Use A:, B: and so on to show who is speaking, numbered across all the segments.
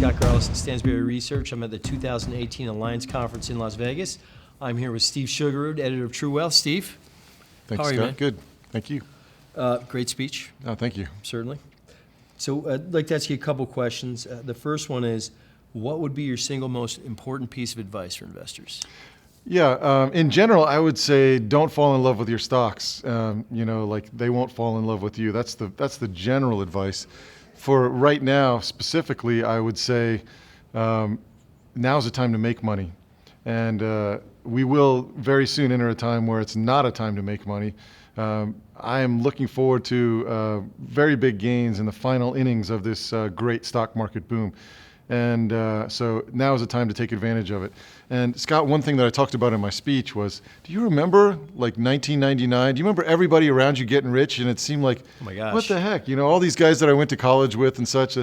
A: Scott Garlis, Stansberry Research. I'm at the 2018 Alliance Conference in Las Vegas. I'm here with Steve Sjuggerud, editor of True Wealth. Steve,
B: Thanks,
A: how are you,
B: Scott?
A: man?
B: Good. Thank you.
A: Great speech.
B: Oh, thank you.
A: Certainly. So I'd like to ask you a couple questions. The first one is, what would be your single most important piece of advice for investors?
B: Yeah, in general, I would say don't fall in love with your stocks. Like they won't fall in love with you. That's the general advice. For right now, specifically, I would say now's the time to make money. And we will very soon enter a time where it's not a time to make money. I am looking forward to very big gains in the final innings of this great stock market boom. And so now is the time to take advantage of it. And Scott, one thing that I talked about in my speech was, do you remember like 1999? Do you remember everybody around you getting rich? And it seemed like,
A: oh my gosh,
B: what the heck? You know, all these guys that I went to college with and such,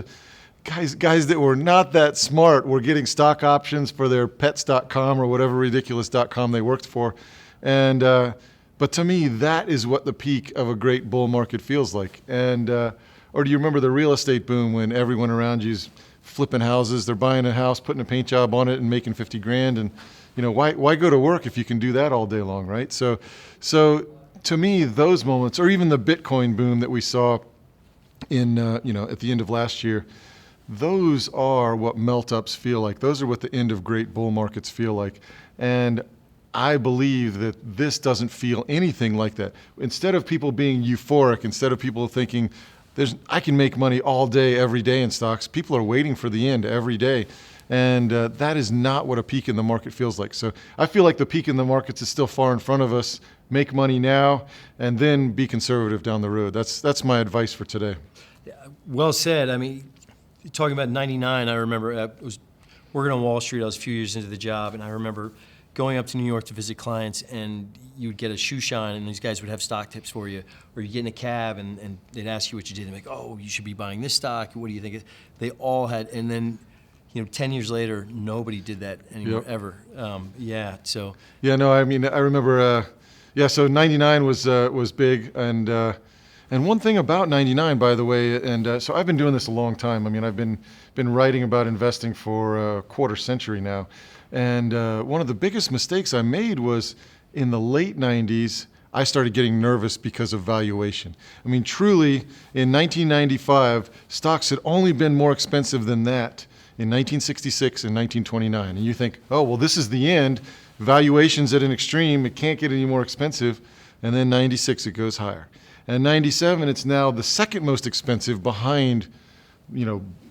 B: guys that were not that smart were getting stock options for their pets.com or whatever ridiculous.com they worked for. And but to me, that is what the peak of a great bull market feels like. And or do you remember the real estate boom when everyone around you's flipping houses? They're buying a house, putting a paint job on it, and making 50 grand. And you know, why go to work if you can do that all day long, right? So to me, those moments, or even the Bitcoin boom that we saw in at the end of last year, those are what melt-ups feel like. Those are what the end of great bull markets feel like. And I believe that this doesn't feel anything like that. Instead of people being euphoric, instead of people thinking, I can make money all day, every day in stocks, people are waiting for the end every day. And that is not what a peak in the market feels like. So I feel like the peak in the markets is still far in front of us. Make money now, and then be conservative down the road. That's my advice for today.
A: Well said. I mean, talking about 99, I remember I was working on Wall Street. I was a few years into the job, and I remember going up to New York to visit clients, and you would get a shoe shine, and these guys would have stock tips for you, or you get in a cab, and they'd ask you what you did. They'd be like, oh, you should be buying this stock. What do you think? They all had, and then 10 years later, nobody did that anymore, ever. So. Yeah,
B: no, I mean, I remember, so 99 was big, and one thing about 99, by the way, and so I've been doing this a long time. I mean, I've been writing about investing for a quarter century now. And one of the biggest mistakes I made was in the late 90s, I started getting nervous because of valuation. I mean, truly, in 1995, stocks had only been more expensive than that in 1966 and 1929. And you think, oh, well, this is the end. Valuation's at an extreme. It can't get any more expensive. And then 96, it goes higher. And 97, it's now the second most expensive behind,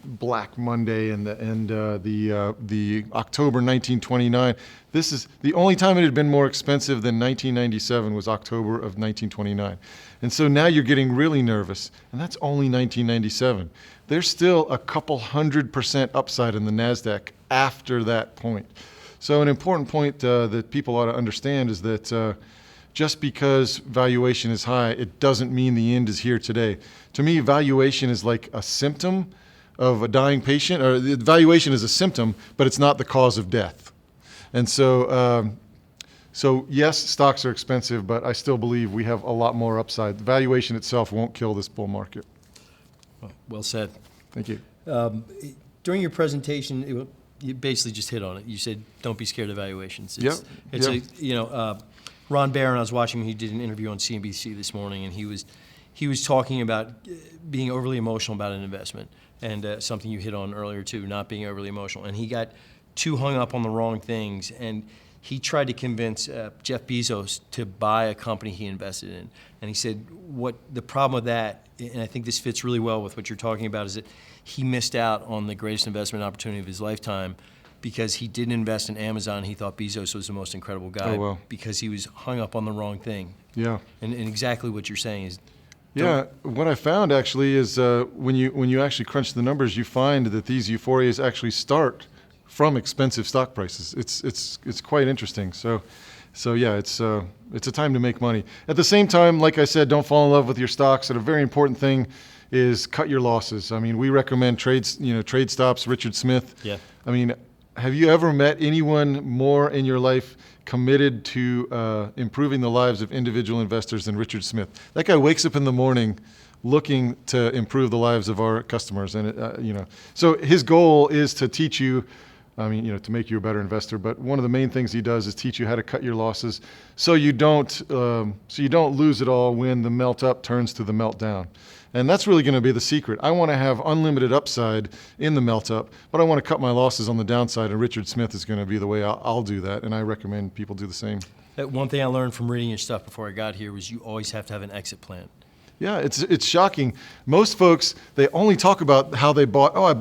B: Black Monday and the October 1929. This is the only time it had been more expensive than 1997 was October of 1929. And so now you're getting really nervous, and that's only 1997. There's still a couple 100% upside in the NASDAQ after that point. So an important point that people ought to understand is that just because valuation is high, it doesn't mean the end is here today. To me, valuation is like a symptom of a dying patient, or the valuation is a symptom, but it's not the cause of death. And so yes, stocks are expensive, but I still believe we have a lot more upside. The valuation itself won't kill this bull market.
A: Well said.
B: Thank you.
A: During your presentation, you basically just hit on it. You said, don't be scared of valuations. Ron Barron, I was watching him, he did an interview on CNBC this morning, and he was talking about being overly emotional about an investment, and something you hit on earlier too, not being overly emotional. And he got too hung up on the wrong things, and he tried to convince Jeff Bezos to buy a company he invested in. And he said, what the problem with that, and I think this fits really well with what you're talking about, is that he missed out on the greatest investment opportunity of his lifetime because he didn't invest in Amazon. He thought Bezos was the most incredible guy because he was hung up on the wrong thing.
B: Yeah.
A: And exactly what you're saying is,
B: what I found actually is when you actually crunch the numbers, you find that these euphorias actually start from expensive stock prices. It's quite interesting. So yeah, it's a time to make money. At the same time, like I said, don't fall in love with your stocks. And a very important thing is cut your losses. I mean, we recommend trade stops. Richard Smith. Yeah. I mean, have you ever met anyone more in your life committed to improving the lives of individual investors than Richard Smith? That guy wakes up in the morning looking to improve the lives of our customers. And so his goal is to teach you, to make you a better investor. But one of the main things he does is teach you how to cut your losses, so you don't lose it all when the melt up turns to the meltdown. And that's really going to be the secret. I want to have unlimited upside in the melt up, but I want to cut my losses on the downside. And Richard Smith is going to be the way I'll do that. And I recommend people do the same.
A: One thing I learned from reading your stuff before I got here was you always have to have an exit plan.
B: Yeah, it's shocking. Most folks, they only talk about how they bought. Oh, I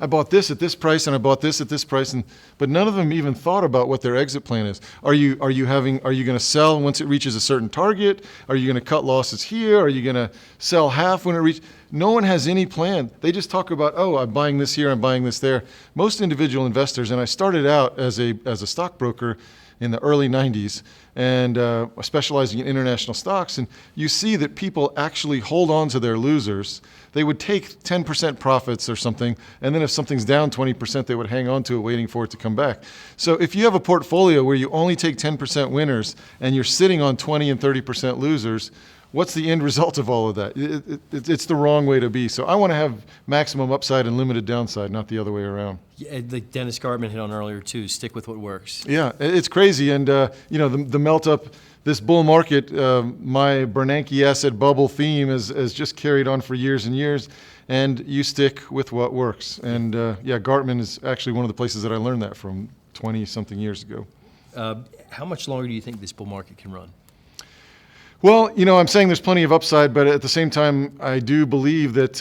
B: bought this at this price, and I bought this at this price, but none of them even thought about what their exit plan is. Are you going to sell once it reaches a certain target? Are you going to cut losses here? Are you going to sell half when it reaches? No one has any plan. They just talk about, oh, I'm buying this here, I'm buying this there. Most individual investors, and I started out as a stockbroker in the early 90s, and specializing in international stocks, and you see that people actually hold on to their losers. They would take 10% profits or something, and then if something's down 20%, they would hang on to it waiting for it to come back. So if you have a portfolio where you only take 10% winners and you're sitting on 20 and 30% losers, what's the end result of all of that? It's the wrong way to be. So I want to have maximum upside and limited downside, not the other way around.
A: Yeah, like Dennis Gartman hit on earlier too, stick with what works.
B: Yeah, it's crazy. And the melt up, this bull market, my Bernanke asset bubble theme has just carried on for years and years. And you stick with what works. And Gartman is actually one of the places that I learned that from 20-something years ago.
A: How much longer do you think this bull market can run?
B: Well, I'm saying there's plenty of upside, but at the same time, I do believe that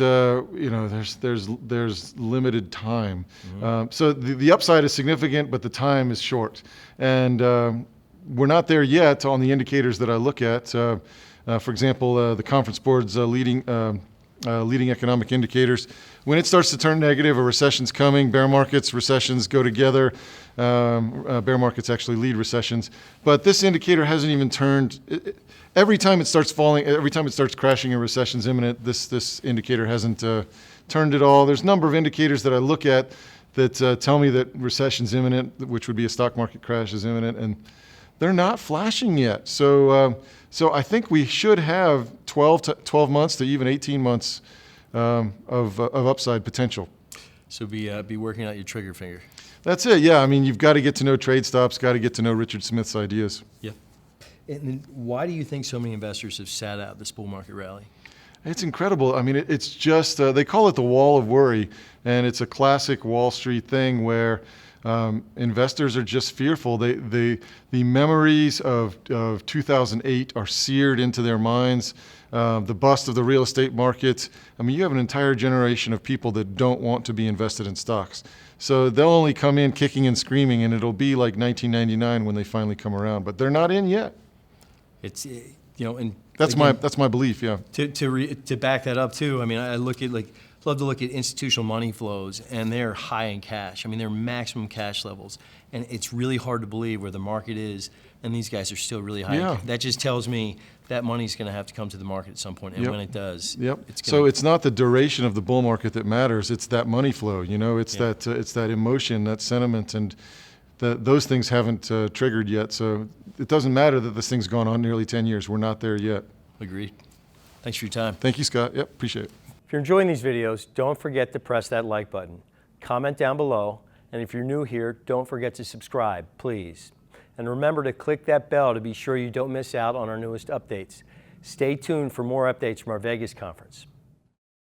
B: there's limited time. Mm-hmm. So the upside is significant, but the time is short, and we're not there yet on the indicators that I look at. For example, the Conference Board's leading economic indicators. When it starts to turn negative, a recession's coming. Bear markets, recessions go together. Bear markets actually lead recessions, but this indicator hasn't even turned. Every time it starts falling, every time it starts crashing, a recession's imminent. This indicator hasn't turned at all. There's a number of indicators that I look at that tell me that recession's imminent, which would be a stock market crash is imminent, and they're not flashing yet. So I think we should have 12 months to even 18 months of upside potential.
A: So be working out your trigger finger.
B: That's it. Yeah, you've got to get to know trade stops, got to get to know Richard Smith's ideas.
A: Yeah. And then why do you think so many investors have sat out this bull market rally?
B: It's incredible. It's just, they call it the wall of worry, and it's a classic Wall Street thing where investors are just fearful. The memories of 2008 are seared into their minds. The bust of the real estate market. You have an entire generation of people that don't want to be invested in stocks. So they'll only come in kicking and screaming, and it'll be like 1999 when they finally come around. But they're not in yet.
A: It's and
B: that's
A: again,
B: my belief. Yeah.
A: To back that up too. I look at love to look at institutional money flows, and they're high in cash. They're maximum cash levels, and it's really hard to believe where the market is, and these guys are still really high.
B: Yeah.
A: That just tells me that money's going to have to come to the market at some point, and when it does,
B: it's not the duration of the bull market that matters. It's that money flow. It's that emotion, that sentiment, and those things haven't triggered yet. So it doesn't matter that this thing's gone on nearly 10 years. We're not there yet.
A: Agreed. Thanks for your time.
B: Thank you, Scott. Yep, appreciate it.
C: If you're enjoying these videos, don't forget to press that like button. Comment down below, and if you're new here, don't forget to subscribe, please. And remember to click that bell to be sure you don't miss out on our newest updates. Stay tuned for more updates from our Vegas conference.